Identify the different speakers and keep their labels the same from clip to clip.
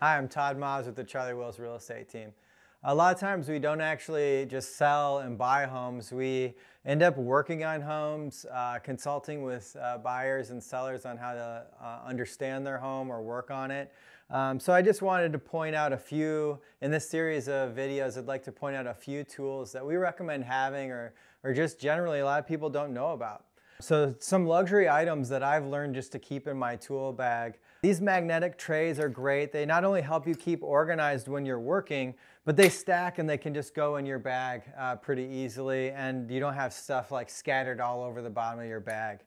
Speaker 1: Hi, I'm Todd Maahs with the Charlie Wills Real Estate Team. A lot of times we don't actually just sell and buy homes. We end up working on homes, consulting with buyers and sellers on how to understand their home or work on it. So I just wanted to point out a few, in this series of videos, I'd like to point out a few tools that we recommend having or just generally a lot of people don't know about. So some luxury items that I've learned just to keep in my tool bag. These magnetic trays are great. They not only help you keep organized when you're working, but they stack and they can just go in your bag pretty easily, and you don't have stuff like scattered all over the bottom of your bag.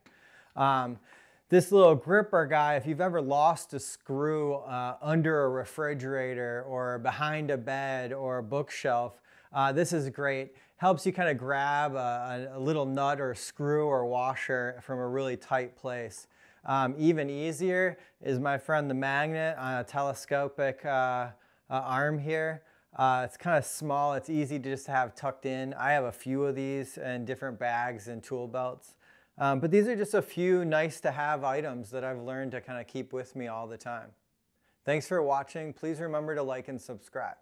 Speaker 1: This little gripper guy, if you've ever lost a screw under a refrigerator or behind a bed or a bookshelf, this is great. Helps you kind of grab a little nut or screw or washer from a really tight place. Even easier is my friend the magnet on a telescopic arm here. It's kind of small, it's easy to just have tucked in. I have a few of these in different bags and tool belts. But these are just a few nice to have items that I've learned to kind of keep with me all the time. Thanks for watching. Please remember to like and subscribe.